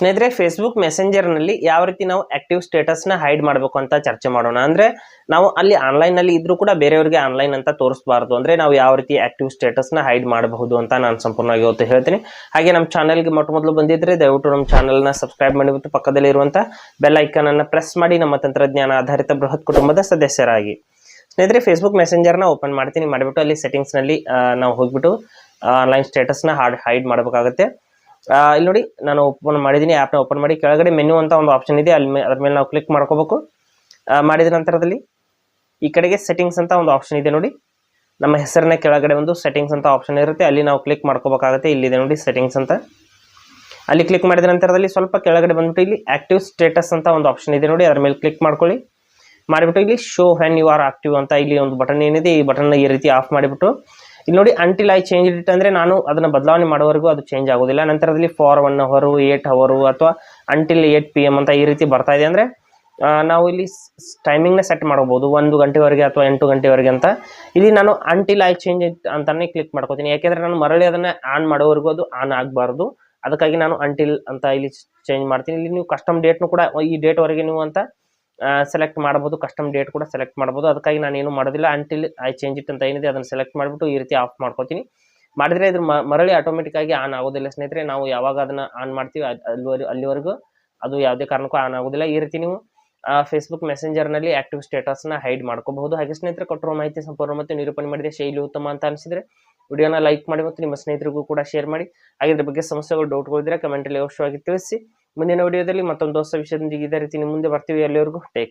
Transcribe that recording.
ಸ್ನೇಹಿತರೆ, Facebook messenger ನಲ್ಲಿ ಯಾವ ರೀತಿ ನಾವು ಆಕ್ಟಿವ್ ಸ್ಟೇಟಸ್ ನ ಹೈಡ್ ಮಾಡಬೇಕು ಅಂತ ಚರ್ಚೆ ಮಾಡೋಣ. ಅಂದ್ರೆ ನಾವು ಅಲ್ಲಿ ಆನ್ಲೈನ್ ನಲ್ಲಿ ಇದ್ರೂ ಕೂಡ ಬೇರೆಯವರಿಗೆ ಆನ್ಲೈನ್ ಅಂತ ತೋರಿಸಬಾರದು. ಅಂದ್ರೆ ನಾವು ಯಾವ ರೀತಿ ಆಕ್ಟಿವ್ ಸ್ಟೇಟಸ್ ನ ಹೈಡ್ ಮಾಡಬಹುದು ಅಂತ ನಾನು ಸಂಪೂರ್ಣವಾಗಿ ಇವತ್ತು ಹೇಳ್ತೀನಿ. ಹಾಗೆ ನಮ್ಮ ಚಾನೆಲ್ಗೆ ಮೊದಲು ಬಂದಿದ್ರೆ ದಯವಿಟ್ಟು ನಮ್ಮ ಚಾನೆಲ್ ನ ಸಬ್ಸ್ಕ್ರೈಬ್ ಮಾಡಿ ಮತ್ತು ಪಕ್ಕದಲ್ಲಿ ಇರುವಂತಹ ಬೆಲ್ ಐಕಾನ್ ಅನ್ನು ಪ್ರೆಸ್ ಮಾಡಿ ನಮ್ಮ ತಂತ್ರಜ್ಞಾನ ಆಧಾರಿತ ಬೃಹತ್ ಕುಟುಂಬದ ಸದಸ್ಯರಾಗಿ. ಸ್ನೇಹಿತರೆ, ಫೇಸ್ಬುಕ್ ಮೆಸೆಂಜರ್ ನ ಓಪನ್ ಮಾಡ್ತೀನಿ. ಮಾಡಿಬಿಟ್ಟು ಅಲ್ಲಿ ಸೆಟ್ಟಿಂಗ್ಸ್ ನಲ್ಲಿ ನಾವು ಹೋಗ್ಬಿಟ್ಟು ಆನ್ಲೈನ್ ಸ್ಟೇಟಸ್ ನ ಹೈಡ್ ಮಾಡಬೇಕಾಗುತ್ತೆ. ಇಲ್ಲಿ ನೋಡಿ, ನಾನು ಓಪನ್ ಮಾಡಿದ್ದೀನಿ. ಆ್ಯಪ್ನ ಓಪನ್ ಮಾಡಿ ಕೆಳಗಡೆ ಮೆನು ಅಂತ ಒಂದು ಆಪ್ಷನ್ ಇದೆ, ಅದ್ರ ಮೇಲೆ ನಾವು ಕ್ಲಿಕ್ ಮಾಡ್ಕೋಬೇಕು. ಮಾಡಿದ ನಂತರದಲ್ಲಿ ಈ ಕಡೆಗೆ ಸೆಟ್ಟಿಂಗ್ಸ್ ಅಂತ ಒಂದು ಆಪ್ಷನ್ ಇದೆ ನೋಡಿ. ನಮ್ಮ ಹೆಸರಿನ ಕೆಳಗಡೆ ಒಂದು ಸೆಟ್ಟಿಂಗ್ಸ್ ಅಂತ ಆಪ್ಷನ್ ಇರುತ್ತೆ, ಅಲ್ಲಿ ನಾವು ಕ್ಲಿಕ್ ಮಾಡ್ಕೋಬೇಕಾಗುತ್ತೆ. ಇಲ್ಲಿದೆ ನೋಡಿ ಸೆಟ್ಟಿಂಗ್ಸ್ ಅಂತ, ಅಲ್ಲಿ ಕ್ಲಿಕ್ ಮಾಡಿದ ನಂತರದಲ್ಲಿ ಸ್ವಲ್ಪ ಕೆಳಗಡೆ ಬಂದ್ಬಿಟ್ಟು ಇಲ್ಲಿ ಆಕ್ಟಿವ್ ಸ್ಟೇಟಸ್ ಅಂತ ಒಂದು ಆಪ್ಷನ್ ಇದೆ ನೋಡಿ, ಅದ್ರ ಮೇಲೆ ಕ್ಲಿಕ್ ಮಾಡ್ಕೊಳ್ಳಿ. ಮಾಡಿಬಿಟ್ಟು ಇಲ್ಲಿ show when you are active ಅಂತ ಇಲ್ಲಿ ಒಂದು ಬಟನ್ ಏನಿದೆ, ಈ ಬಟನ್ ಈ ರೀತಿ ಆಫ್ ಮಾಡಿಬಿಟ್ಟು ಇಲ್ಲಿ ನೋಡಿ ಅಂಟಿಲ್ ಐ ಚೇಂಜ್ ಇಟ್ ಅಂದ್ರೆ ನಾನು ಅದನ್ನ ಬದಲಾವಣೆ ಮಾಡೋವರೆಗೂ ಅದು ಚೇಂಜ್ ಆಗೋದಿಲ್ಲ. ನಂತರದಲ್ಲಿ ಫಾರ್ 1 hour 8 hour ಅಥವಾ ಅಂಟಿಲ್ 8 PM ಅಂತ ಈ ರೀತಿ ಬರ್ತಾ ಇದೆ. ಅಂದ್ರೆ ನಾವು ಇಲ್ಲಿ ಟೈಮಿಂಗ್ ನ ಸೆಟ್ ಮಾಡಬಹುದು, 1 ಗಂಟೆವರೆಗೆ ಅಥವಾ 8 ಗಂಟೆವರೆಗೆ ಅಂತ. ಇಲ್ಲಿ ನಾನು ಅಂಟಿಲ್ ಐ ಚೇಂಜ್ ಇಟ್ ಅಂತಾನೆ ಕ್ಲಿಕ್ ಮಾಡ್ಕೋತೀನಿ, ಯಾಕೆಂದ್ರೆ ನಾನು ಮರಳಿ ಅದನ್ನ ಆನ್ ಮಾಡೋವರೆಗೂ ಅದು ಆನ್ ಆಗಬಾರ್ದು. ಅದಕ್ಕಾಗಿ ನಾನು ಅಂಟಿಲ್ ಅಂತ ಇಲ್ಲಿ ಚೇಂಜ್ ಮಾಡ್ತೀನಿ. ಇಲ್ಲಿ ನೀವು ಕಸ್ಟಮ್ ಡೇಟ್ನು ಕೂಡ ಈ ಡೇಟ್ ವರೆಗೆ ನೀವು ಅಂತ ಸೆಲೆಕ್ಟ್ ಮಾಡಬಹುದು, ಕಸ್ಟಮ್ ಡೇಟ್ ಕೂಡ ಸೆಲೆಕ್ಟ್ ಮಾಡಬಹುದು. ಅದಕ್ಕಾಗಿ ನಾನು ಏನು ಮಾಡೋದಿಲ್ಲ, ಅಂಟಿಲ್ ಐ ಚೇಂಜ್ ಇಟ್ ಅಂತ ಏನಿದೆ ಅದನ್ನು ಸೆಲೆಕ್ಟ್ ಮಾಡಿಬಿಟ್ಟು ಈ ರೀತಿ ಆಫ್ ಮಾಡ್ಕೋತೀನಿ. ಮಾಡಿದ್ರೆ ಇದ್ರ ಮರಳಿ ಆಟೋಮೆಟಿಕ್ ಆಗಿ ಆನ್ ಆಗೋದಿಲ್ಲ ಸ್ನೇಹಿತರೆ. ನಾವು ಯಾವಾಗ ಅದನ್ನ ಆನ್ ಮಾಡ್ತೀವಿ ಅಲ್ಲಿವರೆಗೂ ಅದು ಯಾವುದೇ ಕಾರಣಕ್ಕೂ ಆನ್ ಆಗೋದಿಲ್ಲ. ಈ ರೀತಿ ನೀವು ಫೇಸ್ಬುಕ್ ಮೆಸೆಂಜರ್ ನಲ್ಲಿ ಆಕ್ಟಿವ್ ಸ್ಟೇಟಸ್ ನ ಹೈಡ್ ಮಾಡ್ಕೋಬಹುದು. ಹಾಗೆ ಸ್ನೇಹಿತರೆ, ಕೊಟ್ಟಿರೋ ಮಾಹಿತಿ ಸಂಪೂರ್ಣ ಮತ್ತು ನಿರೂಪಣೆ ಮಾಡಿದೆ ಶೈಲಿ ಉತ್ತಮ ಅಂತ ಅನಿಸಿದ್ರೆ ವಿಡಿಯೋನ ಲೈಕ್ ಮಾಡಿ ಮತ್ತು ನಿಮ್ಮ ಸ್ನೇಹಿತರಿಗೂ ಕೂಡ ಶೇರ್ ಮಾಡಿ. ಹಾಗೆ ಇದ್ರ ಬಗ್ಗೆ ಸಮಸ್ಯೆಗಳು ಡೌಟ್ಗಳಿದ್ರೆ ಕಮೆಂಟ್ ಅಲ್ಲಿ ಅವಶ್ಯವಾಗಿ ತಿಳಿಸಿ. ಮುಂದಿನ ವಿಡಿಯೋದಲ್ಲಿ ಮತ್ತೊಂದು ಹೊಸ ವಿಷಯದೊಂದಿಗೆ ಇದೇ ರೀತಿ ನಿಮ್ಮ ಮುಂದೆ ಬರ್ತೀವಿ. ಅಲ್ಲಿವರೆಗೂ ಟೇಕ್